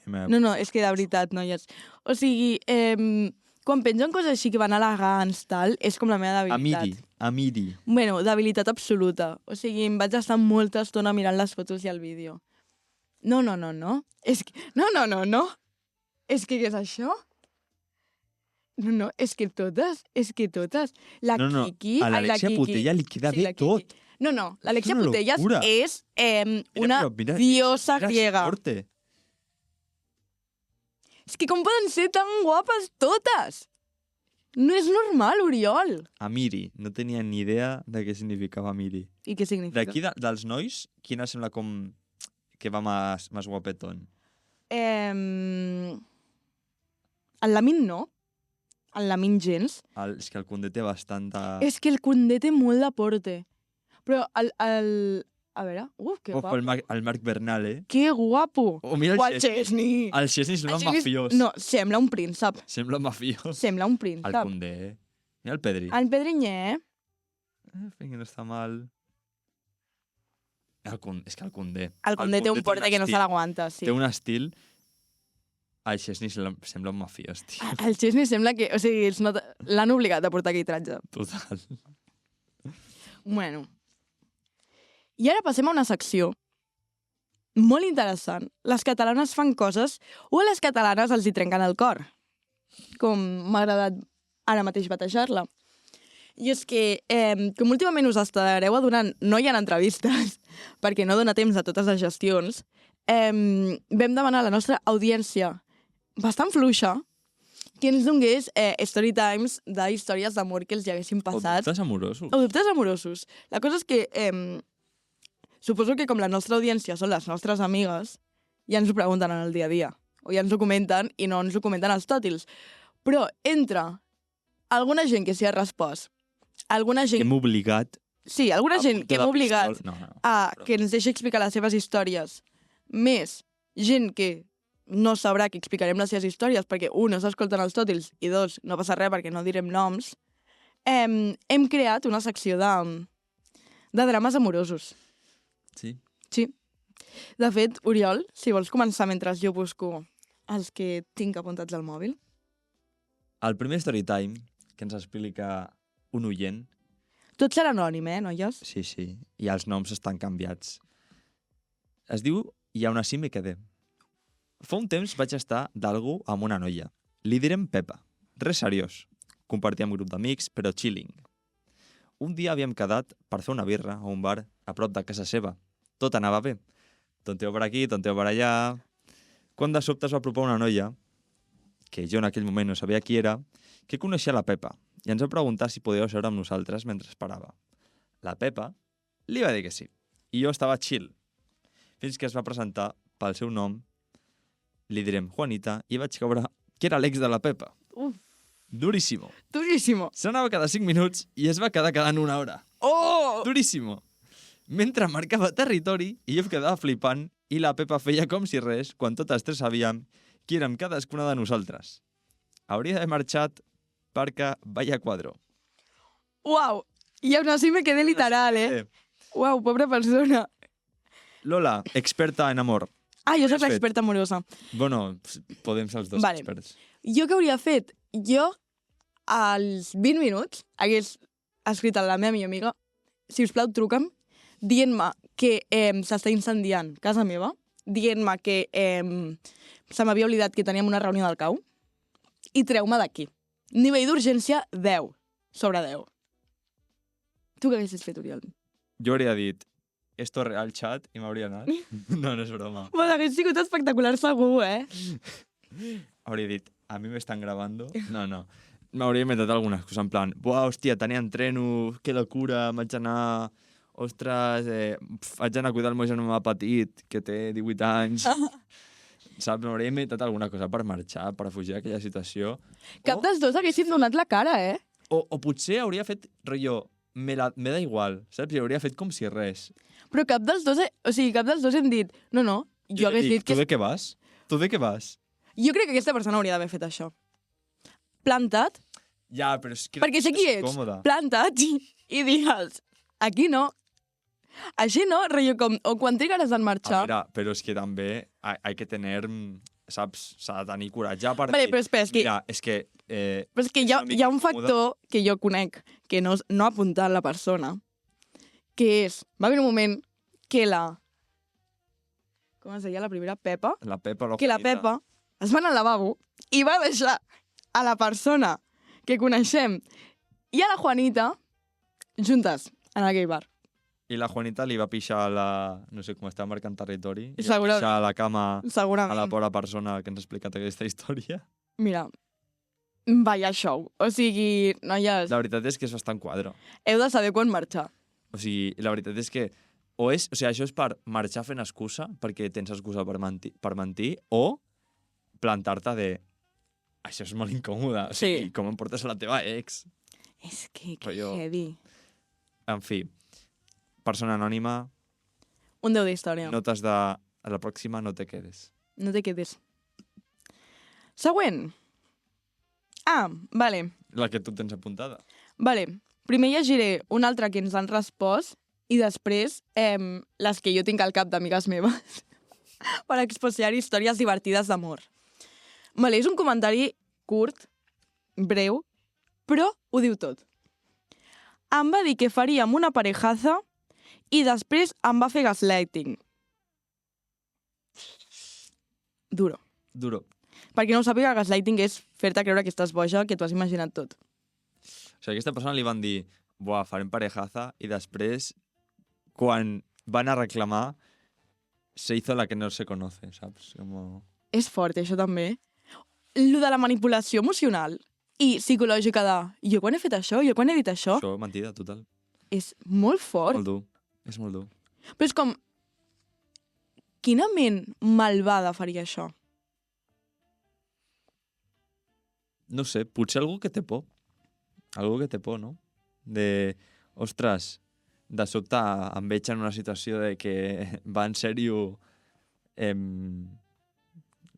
No, és que de veritat, noies. O sigui, quan pensen coses així que van elegants, tal, és com la meva debilitat. Amiri. Bueno, debilitat absoluta. O sigui, em vaig estar molta estona mirant les fotos i el vídeo. No. És que... No. És que què és això? No, és que totes. La Kiki... a l'Alexia Putella li queda bé tot. No, l'Alexia És una Putellas locura. és una diosa griega. Forte. És que com poden ser tan guapes totes? No és normal, Oriol. Amiri. No tenia ni idea de què significava Amiri. I què significa? D'aquí, dels nois, quina sembla com que va más guapetón? El Lamin no. El Lamin gens. És que el Condé té bastanta... És que el Condé té molt de porte. Però a veure, que guapo. El Marc Bernal, Que guapo. O mira O el el Chesney. Chesney. El Chesney sembla mafiós. No, sembla un príncep. Sembla mafiós. Sembla un príncep. El Condé. Mira el Pedri. El Pedrinyer. Que no està mal. És que el Condé... El Condé té un porte que no se l'aguanta, sí. Té un estil... El Chesney sembla un mafiós, tio. El Chesney sembla que... O sigui, l'han obligat a portar aquell tratge. Total. Bueno. I ara passem a una secció molt interessant. Les catalanes fan coses o a les catalanes els hi trenquen el cor. Com m'ha agradat ara mateix batejar-la. I és que, com últimament us estareu adonant, no hi ha entrevistes, perquè no dona temps a totes les gestions, vam demanar a la nostra audiència bastant fluixa que ens donés story times d'històries d'amor que els hi haguessin passat. O dubtes amorosos. O dubtes amorosos. La cosa és que suposo que com la nostra audiència són les nostres amigues, ja ens ho pregunten en el dia a dia. O ja ens ho comenten i no ens ho comenten els tòtils. Però entre alguna gent que s'hi ha respost, alguna gent... Que hem obligat... Sí, alguna gent que hem obligat que ens deixi explicar les seves històries, més gent que no sabrà que explicarem les seves històries perquè, no s'escolten els tòtils i dos, no passa res perquè no direm noms, hem creat una secció de drames amorosos. Sí. Sí. De fet, Oriol, si vols començar mentre jo busco els que tinc apuntats al mòbil. El primer story time que ens explica un oient... Tot serà anònim, noies? Sí. I els noms estan canviats. Es diu I aún así me quedé. Fa un temps vaig estar d'algú amb una noia. Li direm Pepa. Res seriós. Compartíem grup d'amics, però chilling. Un dia havíem quedat per fer una birra a un bar a prop de casa seva. Tot anava bé. Tonteo per aquí, tonteo per allà... Quan de sobte es va apropar una noia, que jo en aquell moment no sabia qui era, que coneixia la Pepa, i ens va preguntar si podíeu seure amb nosaltres mentre esperava. La Pepa li va dir que sí, i jo estava chill. Fins que es va presentar pel seu nom, li direm Juanita, i vaig caure que era l'ex de la Pepa. Uf. Duríssimo. Duríssimo. S'anava cada 5 minuts i es va quedar quedant una hora. Oh! Duríssimo. Mentre marcava territori i jo em quedava flipant i la Pepa feia com si res quan totes tres sabíem qui érem cadascuna de nosaltres. Hauria d'haver marxat perquè vaya quadro. Uau! I aún así me quedé literal, Uau, pobra persona. Lola, experta en amor. Ah, jo soc l'experta amorosa. Bueno, podem ser els dos experts. Jo què hauria fet? Jo, als 20 minuts, hagués escrit a la meva millor amiga, sisplau, truca'm, dient-me que s'està incendiant casa meva, dient-me que se m'havia oblidat que teníem una reunió del CAU, i treu-me d'aquí. Nivell d'urgència 10 sobre 10. Tu què haguessis fet, Oriol? Jo hauria dit, esto real chat, i m'hauria anat. No és broma. Bueno, hagués sigut espectacular segur, Hauria dit, a mi m'estan gravando. No. M'hauria inventat alguna cosa, en plan, buah, hòstia, tenia entreno, que locura, vaig anar... Ostres, vaig anar a cuidar el meu germà petit, que té 18 anys. Saps? M'hauria inventat alguna cosa per marxar, per fugir d'aquella situació. Cap dels dos haguéssim donat la cara, O potser hauria fet, rotllo, me da igual, saps? I hauria fet com si res. Però cap dels dos, cap dels dos hem dit, no, jo hagués dit que... Tu de què vas? Jo crec que aquesta persona hauria d'haver fet això. Plantat. Ja, però és que... Perquè sé qui ets. Còmode. Plantat i digues, aquí no. Així no, rotllo com... O quan trigues en marxar... Mira, però és que també hay que tener saps? S'ha de tenir coratge per Vale, dir... però espera, és que... Mira, és que... Però és que hi ha una mica un factor que jo conec, que no ha apuntat la persona, que és... Va haver un moment que com es deia la primera? Pepa? La Pepa, Que la Pepa es va anar al lavabo i va deixar a la persona que coneixem i a la Juanita juntes en aquell bar. I la Juanita li va pixar la... No sé com està marcant territori. I va Segurament. pixar a la cama a Segurament. la pobra persona que ens ha explicat aquesta història. Mira, vaya show. O sigui, noies, La veritat és que és bastant quadre. heu de saber quan marxar. O sigui, la veritat és que o sigui, això és per marxar fent excusa, perquè tens excusa per mentir, o plantar-te de... Això és molt incòmode. O sigui, Sí. com em portes a la teva ex? És que Rotllo. heavy. En fi, persona anònima, Un 10 d'història. notes de... A la pròxima no te quedes. No te quedes. Següent. Ah, vale. La que tu tens apuntada. Vale. Primer llegiré una altra que ens han respost i després les que jo tinc al cap d'amigues meves per exposar històries divertides d'amor. Vale, és un comentari curt, breu, però ho diu tot. Em va dir que faríem una parejaza i després em va fer gaslighting. Duro. Duro. Per qui no ho sàpiga, gaslighting és fer-te creure que estàs boja, que t'ho has imaginat tot. O sigui, a aquesta persona li van dir buah, farem parejaza, i després, quan van a reclamar, se hizo la que no se conoce, saps? Como... És fort, això també. Lo de la manipulació emocional i psicològica de jo quan he fet això, jo quan he dit això, Això, mentida, total. és molt fort. Molt dur. És molt dur. Però és com... Quina ment malvada faria això? No sé, potser algú que té por. Algú que té por, no? De, ostres, de sobte em veig en una situació de que va en sèrio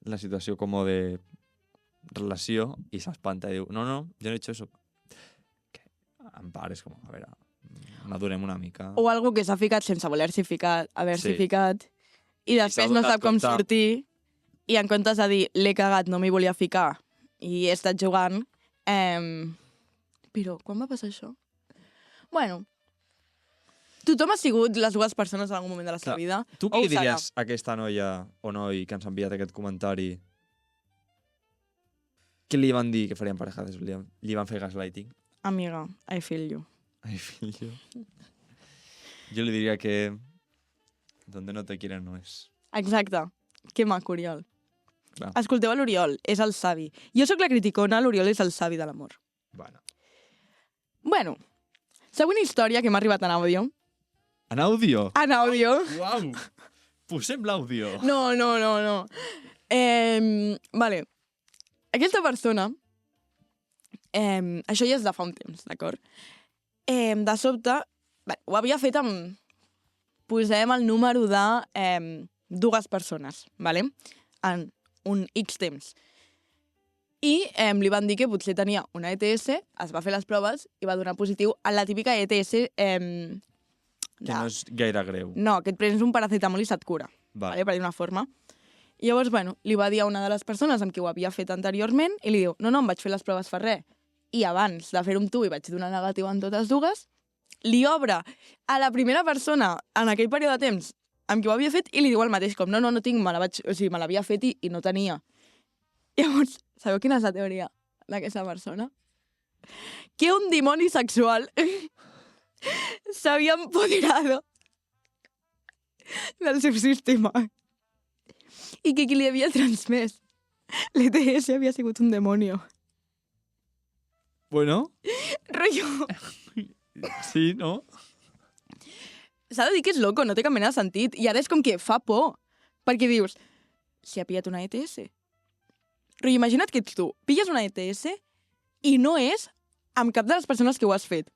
la situació com de relació i s'espanta i diu, no, jo no he hecho eso. Que en part és com, a veure, madurem una mica. O algú que s'ha ficat sense haver-s'hi Sí. ficat, i després no donat sap com compte. sortir, i en comptes de dir l'he cagat, no m'hi volia ficar, i he estat jugant, però quan va passar això? Bueno, tothom ha sigut les dues persones en algun moment de la seva Clar, vida. Tu o què ho li serà. diries a aquesta noia o noi que ens ha enviat aquest comentari? Què li van dir que farien parejades? Li van fer gaslighting? Amiga, I feel you. Ai, fill, jo li diria que donde no te quieren no és. Exacte. Que maco, Oriol. Clar. Escolteu a l'Oriol, és el savi. Jo sóc la criticona, l'Oriol és el savi de l'amor. Bueno. Bueno, següent història que m'ha arribat en àudio. En àudio? En àudio? Uau! Posem l'àudio. No. Vale. Aquesta persona, això ja és de fa un temps, d'acord? De sobte, ho havia fet amb... Posem el número de dues persones, vale? En un X temps. I li van dir que potser tenia una ETS, es va fer les proves i va donar positiu a la típica ETS... Que no és gaire greu. No, que et prens un paracetamol i se't cura, vale, per dir una forma. I llavors, bueno, li va dir a una de les persones amb qui ho havia fet anteriorment i li diu, no, em vaig fer les proves fa res. I abans de fer-ho amb tu i vaig donar negatiu en totes dues, li obre a la primera persona en aquell període de temps amb qui ho havia fet i li diu el mateix, com, no tinc, me l'havia fet i no tenia. Llavors, sabeu quina és la teoria d'aquesta persona? Que un dimoni sexual s'havia empoderado del seu sistema i que qui li havia transmès l'ETS havia sigut un demonio. Bueno, Rollo, sí, no? s'ha de dir que és loco, no té cap mena de sentit. I ara és com que fa por, perquè dius, si ha pillat una ETS. Rollo, imagina't que tu pilles una ETS i no és amb cap de les persones que ho has fet.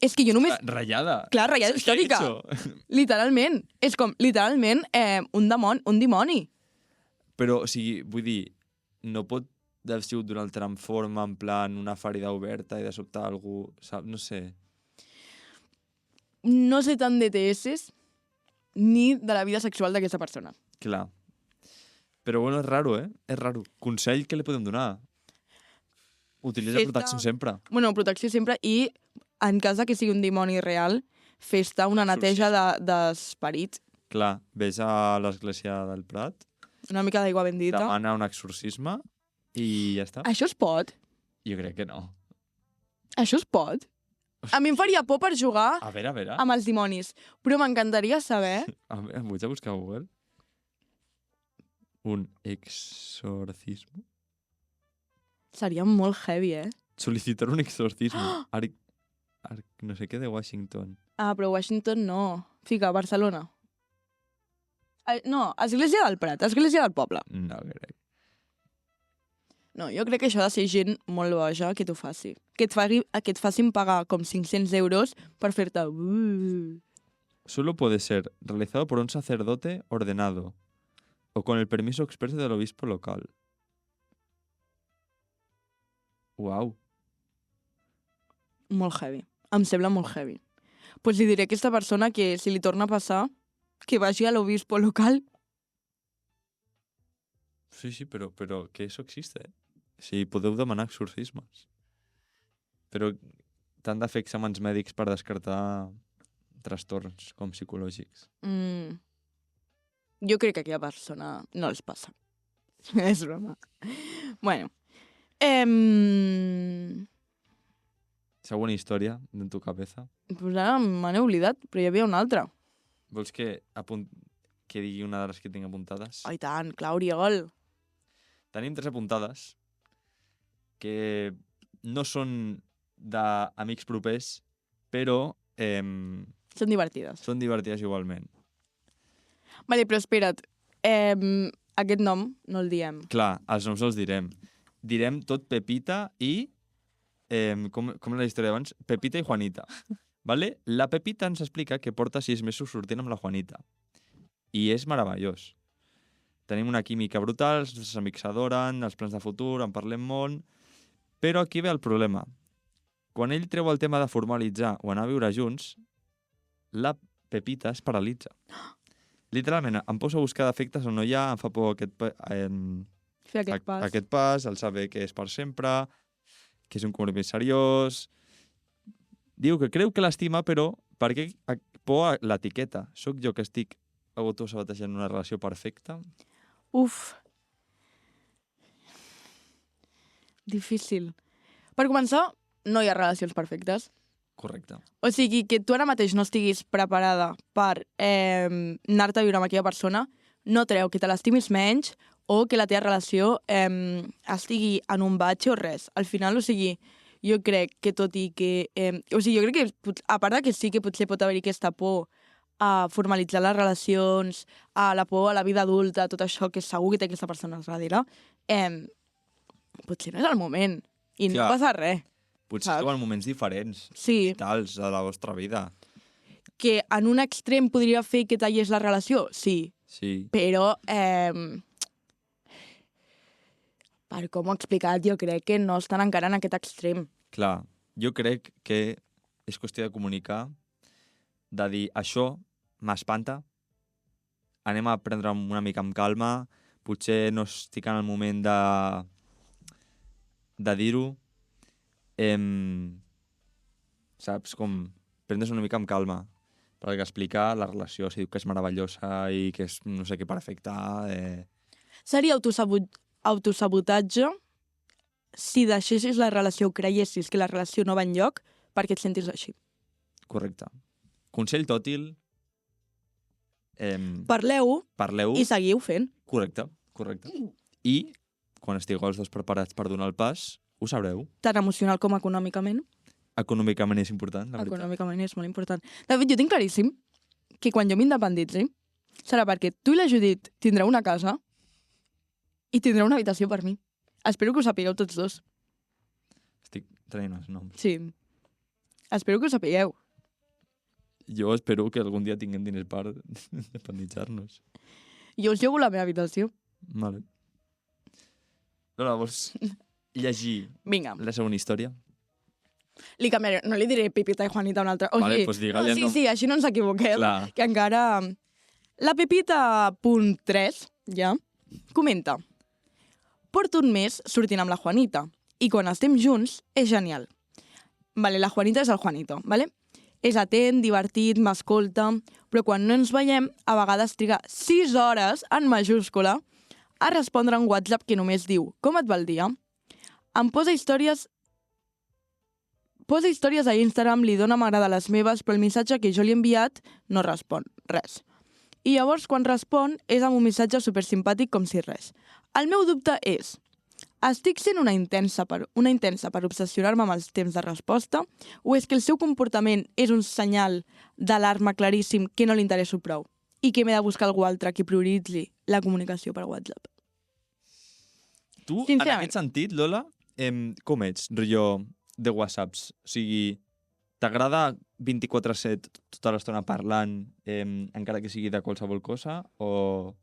És que jo només... Ratllada. Clar, ratllada Què he històrica. hecho? Literalment. És com, literalment, un dimoni. Però, o sigui, vull dir, no pot haver sigut d'una altra forma, en plan una ferida oberta i de sobte algú, sap? No sé. No sé tant d'ETS ni de la vida sexual d'aquesta persona. Clar. Però bueno, és raro, eh? És raro. Consell que li podem donar? Utilitza protecció sempre. Bueno, protecció sempre i, en cas de que sigui un dimoni real, fes-te una neteja d'esperit. Clar, vés a l'església del Prat, Una mica d'aigua bendita. demana un exorcisme i ja està. Això es pot? Jo crec que no. Això es pot? A mi em faria por per jugar A veure. amb els dimonis, però m'encantaria saber... A veure, em vaig a buscar a Google. Un exorcismo. Seria molt heavy, eh? Solicitar un exorcismo. No sé què de Washington. Ah, però Washington no. Fica, Barcelona. No, Església del Prat, Església del Poble. No crec. No, jo crec que això ha de ser gent molt boja que t'ho faci. Que et facin pagar com 500 euros per fer-te... Solo puede ser realizado por un sacerdote ordenado o con el permiso expreso del obispo local. Uau. Molt heavy. Em sembla molt heavy. Pues li diré a aquesta persona que si li torna a passar, que vagi a l'obispo local. Sí, però que eso existe. Sí, podeu demanar exorcismes. Però t'han de fer exàmens mèdics per descartar trastorns com psicològics. Jo crec que aquella persona no els passa. És broma. Bueno. Segona història en tu cabeza. Pues ara me n'he oblidat, però hi havia una altra. Vols que digui una de les que tinc apuntades? Ai tant, clar, Oriol. Tenim 3 apuntades que no són d'amics propers, però Són divertides. són divertides igualment. Vale, però espera't. Aquest nom no el diem. Clar, els noms els direm. Direm tot Pepita i... com era la història d'abans? Pepita i Juanita. Vale? La Pepita ens explica que porta 6 mesos sortint amb la Juanita. I és meravellós. Tenim una química brutal, els nostres amics s'adoren, els plans de futur, en parlem molt... Però aquí ve el problema. Quan ell treu el tema de formalitzar o anar a viure junts, la Pepita es paralitza. Literalment, em posa a buscar defectes on no hi ha, em fa por Fer aquest pas. aquest pas, el saber que és per sempre, que és un compromís seriós... Diu que creu que l'estima, però perquè por a l'etiqueta. Soc jo que estic autosabatejant una relació perfecta? Uf. Difícil. Per començar, no hi ha relacions perfectes. Correcte. O sigui, que tu ara mateix no estiguis preparada per anar-te a viure amb aquella persona no treu que te l'estimis menys o que la teva relació estigui en un batxe o res. Al final, o sigui, jo crec que tot i que... jo crec que, a part de que sí que potser pot haver-hi aquesta por a formalitzar les relacions, a la por a la vida adulta, tot això que segur que té aquesta persona al darrere, potser no és el moment. I no passa res. Potser esteu en moments diferents, Sí. vitals, de la vostra vida. Que en un extrem podria fer que tallés la relació? Sí. Sí. Però, per com ho he explicat, jo crec que no estan encara en aquest extrem. Clar, jo crec que és qüestió de comunicar, de dir, això m'espanta, anem a prendre una mica amb calma, potser no estic en el moment de dir-ho, saps, com prendre's una mica amb calma, perquè explicar la relació, si diu que és meravellosa i que és no sé què perfecta... Seria autosabotatge si deixessis la relació o creiessis que la relació no va enlloc perquè et sentis així. Correcte. Consell tòtil... Parleu i seguiu fent. Correcte. I, quan estigueu els dos preparats per donar el pas, ho sabreu. Tant emocional com econòmicament. Econòmicament és important, la veritat. Econòmicament és molt important. De fet, jo tinc claríssim que quan jo m'independitzi serà perquè tu i la Judit tindreu una casa i tindreu una habitació per mi. Espero que ho sapigueu tots dos. Estic traient els noms. Sí. Espero que ho sapigueu. Jo espero que algun dia tinguem diners per independitzar-nos. Jo us llogo la meva habitació. Vale. Lola, vols llegir Vinga. la segona història? Li canviaré. No li diré Pepita i Juanita una altra. Vale, doncs digue-li el nom. Sí, així no ens equivoquem. Clar. Que encara... La Pepita, punt 3, ja, Comenta. Porto un mes sortint amb la Juanita i quan estem junts és genial. Vale, la Juanita és el Juanito, vale? És atent, divertit, m'escolta, però quan no ens veiem, a vegades triga 6 hores, en majúscula, a respondre un WhatsApp que només diu «Com et va el dia?». Em posa històries a Instagram, li dona m'agrada les meves, però el missatge que jo li he enviat no respon, res. I llavors, quan respon, és amb un missatge supersimpàtic com si res. El meu dubte és, estic sent una intensa per obsessionar-me amb els temps de resposta o és que el seu comportament és un senyal d'alarma claríssim que no li interesso prou i que m'he de buscar algú altre que prioritzi la comunicació per WhatsApp? Tu, en aquest sentit, Lola, com ets, rotllo de WhatsApps? O sigui, t'agrada 24/7 tota l'estona parlant, encara que sigui de qualsevol cosa, o...?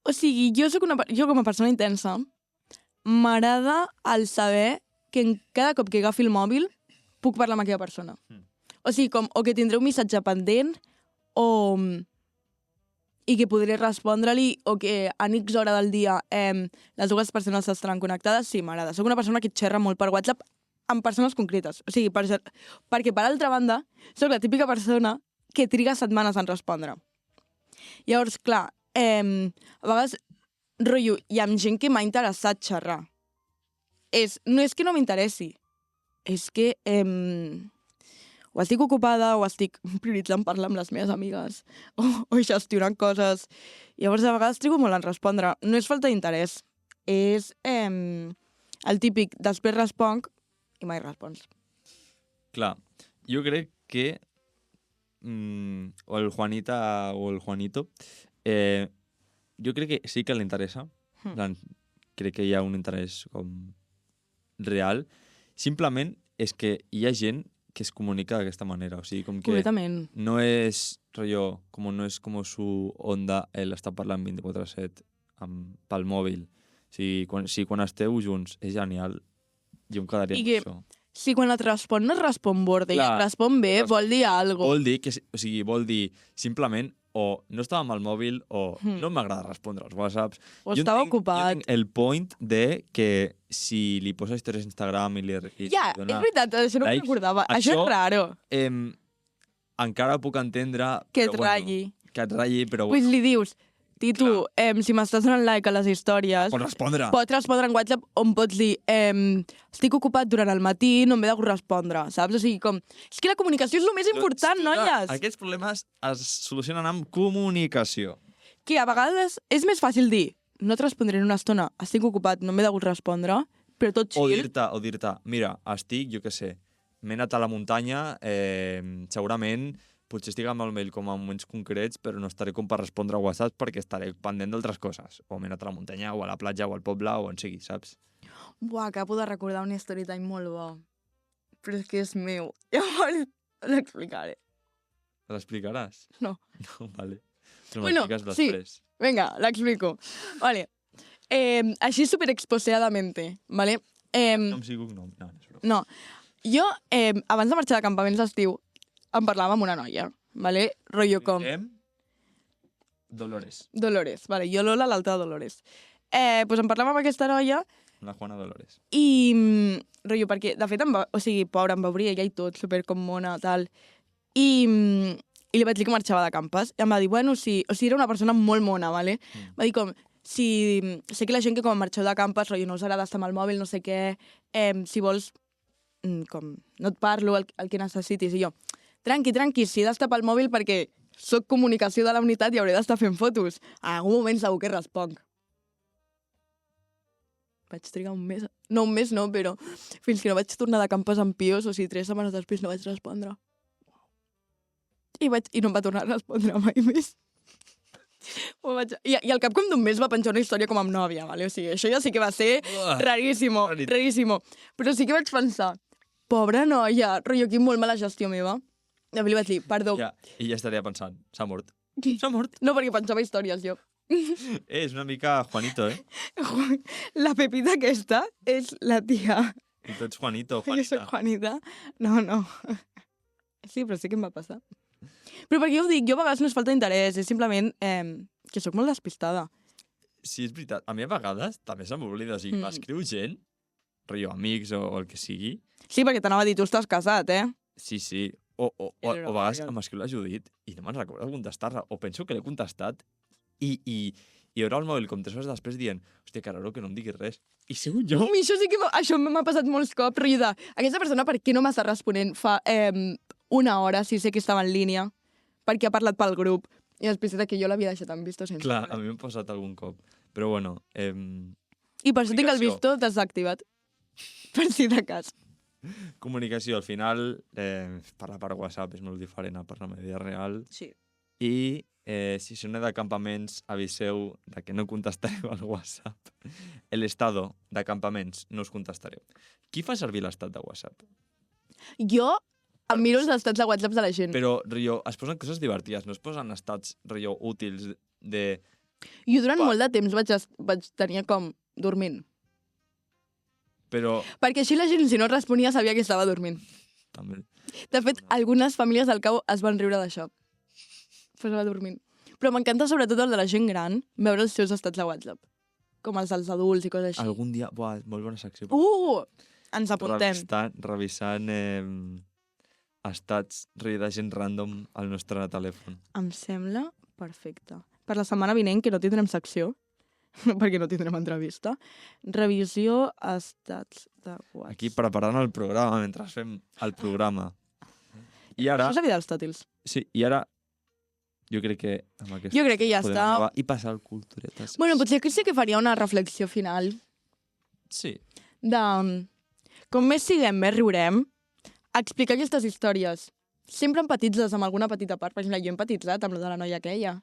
O sigui, jo com a persona intensa m'agrada el saber que en cada cop que agafi el mòbil puc parlar amb aquella persona. O sigui, o que tindré un missatge pendent i que podré respondre-li o que a X hora del dia les dues persones estaran connectades, sí, m'agrada. Soc una persona que xerra molt per WhatsApp amb persones concretes. O sigui, perquè per altra banda, soc la típica persona que triga setmanes en respondre. Llavors, clar, a vegades rotllo, hi ha gent que m'ha interessat xerrar. No és que no m'interessi, és que o estic ocupada o estic prioritzant parlar amb les meves amigues o gestionant coses. Llavors, a vegades trigo molt en respondre. No és falta d'interès, és el típic, després responc i mai respons. Clar, jo crec que o el Juanita o el Juanito jo crec que sí que l'interessa. Crec que hi ha un interès com real. Simplement és que hi ha gent que es comunica d'aquesta manera. O sigui, com que no és rotllo, no és com su onda el estar parlant 24/7 pel mòbil. O sigui, quan esteu junts és genial, jo em quedaria amb això. Si quan et respon no et respon borde i et respon bé, vol dir alguna cosa. Vol dir simplement o no estava amb el mòbil o no m'agrada respondre als WhatsApps. O estava ocupat. Jo tinc el point de que si li posa històries a Instagram i li dona és veritat, això no m'ho recordava. Això és raro. Encara puc entendre... Que et ratlli. Que et ratlli, però... Pues li dius, Titu, si m'estàs donant like a les històries... Pots respondre. Pots respondre en WhatsApp on pots dir estic ocupat durant el matí, no m'he de respondre, saps? O sigui, és que la comunicació és el més important, noies! Aquests problemes es solucionen amb comunicació. Que a vegades és més fàcil dir no et respondré en una estona, estic ocupat, no m'he de respondre, però tot chill. O dir-te, mira, estic, jo què sé, m'he anat a la muntanya, segurament... Potser estic amb el mail com a moments concrets, però no estaré com per respondre a WhatsApp perquè estaré pendent d'altres coses. O m'he anat a la muntanya, o a la platja, o al poble, o on sigui, saps? Buah, acabo de recordar una story time molt bo. Però és que és meu. Llavors l'explicaré. L'explicaràs? No. No, vale. L'expliques després. Sí. Vinga, l'explico. Vale. Així superexposeadamente, vale? No em sigo nom. No. Jo, abans de marxar de campaments d'estiu, em parlava amb una noia, vale? Rollo com... Dolores, vale. Jo Lola, l'altra Dolores. Pues em parlava amb aquesta noia... La Juana Dolores. I, rollo, perquè, de fet, pobra, em veuria ella i tot, super com mona, tal. I li vaig dir que marxava de campes. I em va dir, bueno, sí... O sigui, era una persona molt mona, vale? Va dir com, sé que la gent que com marxeu de campes, rollo, no us agrada estar amb el mòbil, no sé què, si vols, com, no et parlo, el que necessitis. I jo... Tranqui, si he d'estar pel mòbil perquè soc comunicació de la unitat i hauré d'estar fent fotos. En algun moment segur que responc. Vaig trigar un mes... No, un mes no, però fins que no vaig tornar de campes amb pios, o sigui, 3 setmanes després no vaig respondre. I no em va tornar a respondre mai més. I al cap com d'un mes va penjar una història com amb nòvia, vale? O sigui, això ja sí que va ser raríssimo. Però sí que vaig pensar, pobra noia, rotllo, aquí molt mala gestió meva. I li vaig dir, perdó. I ja estaria pensant, s'ha mort. No, perquè penjava històries, jo. És una mica Juanito, eh? La Pepita aquesta és la tia. I tu ets Juanito, Jo soc Juanita. No. Sí, però sí que em va passar. Però perquè jo ho dic, jo a vegades no és falta d'interès, és simplement que sóc molt despistada. sí, és veritat. A mi a vegades també se m'oblida. O sigui, m'escriu gent, rotllo amics o el que sigui. Sí, perquè t'anava a dir, tu estàs casat, eh? Sí, sí. O a vegades m'escriu la Judit i no me'n recordo de contestar-la. O penso que l'he contestat i haurà el mòbil com 3 hores després dient hòstia, que raro que no em diguis res. I sigut jo. A mi això m'ha passat molts cops, rotllo de aquesta persona per què no m'està responent fa una hora si sé que estava en línia, perquè ha parlat pel grup, i després de que jo l'havia deixat en visto sense. Clar, a mi m'ha passat algun cop. Però bueno... I per això tinc el visto desactivat. Per si de cas. Comunicació, al final, parlar per WhatsApp és molt diferent a parlar en la vida real. Sí. I si soneu de campaments, aviseu de que no contestareu al WhatsApp. L'estado de campaments no us contestareu. Qui fa servir l'estat de WhatsApp? Jo em miro els estats de WhatsApp de la gent. Però, rotllo, es posen coses divertides, no es posen estats, rotllo, útils de... Jo durant molt de temps vaig tenir com dormint. Però... Perquè així la gent, si no responia, sabia que estava dormint. També. De fet, algunes famílies del cau es van riure d'això. Estava dormint. Però m'encanta sobretot el de la gent gran, veure els seus estats de WhatsApp. Com els dels adults i coses així. Algun dia... Buah, molt bona secció. Ens apuntem. Estar revisant estats de gent random al nostre telèfon. Em sembla perfecte. Per la setmana vinent, que no tindrem secció, perquè no tindrem entrevista, revisió estats de WhatsApp. Aquí preparant el programa, mentre fem el programa. I ara... Això és la vida dels tòtils. Sí, i ara jo crec que amb aquest... Jo crec que ja està. Acabar i passar al Culturetes. Bueno, potser que sí que faria una reflexió final Sí. de com més siguem, més riurem, explicar aquestes històries. Sempre empatitzes amb alguna petita part. Per exemple, jo he empatitzat amb la de la noia aquella.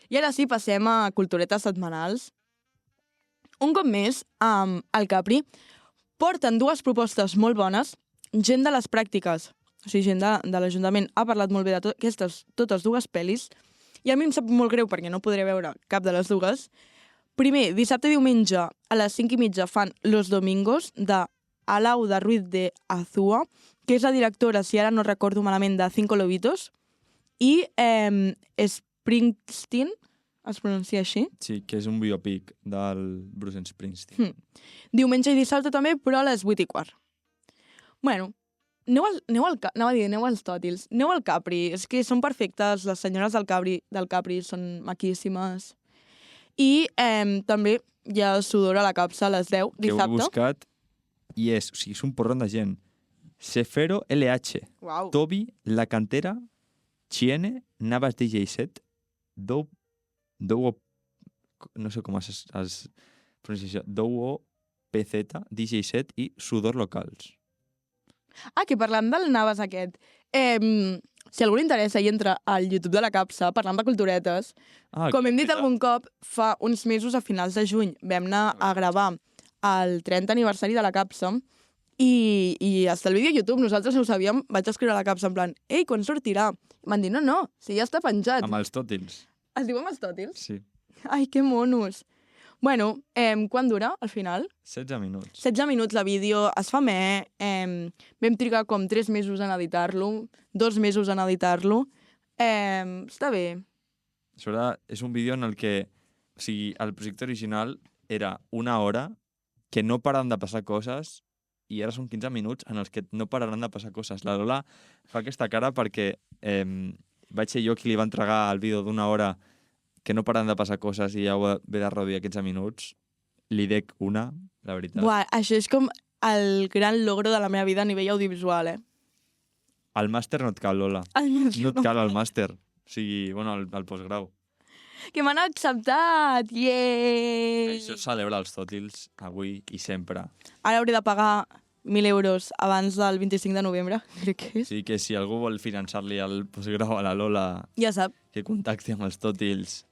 I ara sí, passem a culturetes setmanals. Un cop més, al Capri porten 2 propostes molt bones. Gent de les pràctiques, o sigui, gent de l'Ajuntament ha parlat molt bé de aquestes totes 2 pel·lis, i a mi em sap molt greu perquè no podré veure cap de les 2. Primer, dissabte i diumenge, a les 5:30 fan Los Domingos, de Alauda Ruiz de Azúa, que és la directora, si ara no recordo malament, de Cinco Lobitos, i Springsteen, es pronuncia així. Sí, que és un biopic del Bruce Springsteen. Diumenge i dissabte també, però a les 8:15. Bueno, aneu als tòtils, aneu al Capri, és que són perfectes, les senyores del Capri són maquíssimes. I també hi ha sudor a la capsa a les 10, Que ho he dissabte. buscat i és un porron de gent. Sefero LH, Uau. Toby, La Cantera, Chiene, Navas DJ Set, Dou, no sé com es pronuncia això, Dou PZ, DJ Set i Sudor Locals. Ah, que parlant del Navas aquest, si algú li interessa i entra al YouTube de la capsa, parlant de culturetes, com hem dit algun cop, fa uns mesos, a finals de juny, vam anar a gravar el 30 aniversari de la capsa i hasta el vídeo a YouTube, nosaltres no ho sabíem, vaig escriure a la capsa en plan, ei, quan sortirà? M'han dit, no, si ja està penjat. Amb els tòtils. Es diu amb els tòtils? Sí. Ai, que monos. Bueno, quan dura, al final? 16 minuts. 16 minuts de vídeo, es fa vam trigar com 3 mesos en editar-lo, 2 mesos en editar-lo. Està bé. És un vídeo en el que, o sigui, el projecte original era 1 hora que no paren de passar coses i ara són 15 minuts en els que no pararan de passar coses. La Lola fa aquesta cara perquè vaig ser jo qui li va entregar el vídeo d'1 hora que no paren de passar coses i ja ho ve de reduir a 15 minuts. Li dec una, la veritat. Buah, això és com el gran logro de la meva vida a nivell audiovisual, El màster no et cal, Lola. No et cal el màster. O sigui, bueno, el postgrau. Que m'han acceptat! Yeeey! Això celebra els tòtils avui i sempre. Ara hauré de pagar 1.000 euros abans del 25 de novembre, crec que és. Sí, que si algú vol finançar-li el postgrau a la Lola, Ja sap. que contacti amb els tòtils.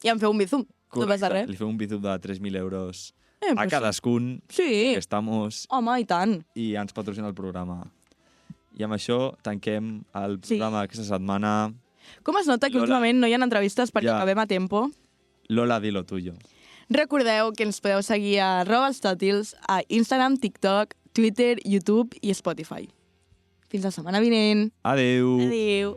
I em feu un bizum. No passa res. Li feu un bizum de 3.000 euros a Pues cadascun. sí. Que estamos Home, i tant. i ens patrocina el programa. I amb això tanquem el programa aquesta setmana. Com es nota que Lola. últimament no hi ha entrevistes perquè Ja. acabem a tempo? Lola, di-lo tuyo. Recordeu que ens podeu seguir a @elstòtils a Instagram, TikTok, Twitter, YouTube i Spotify. Fins la setmana vinent. Adeu. Adéu.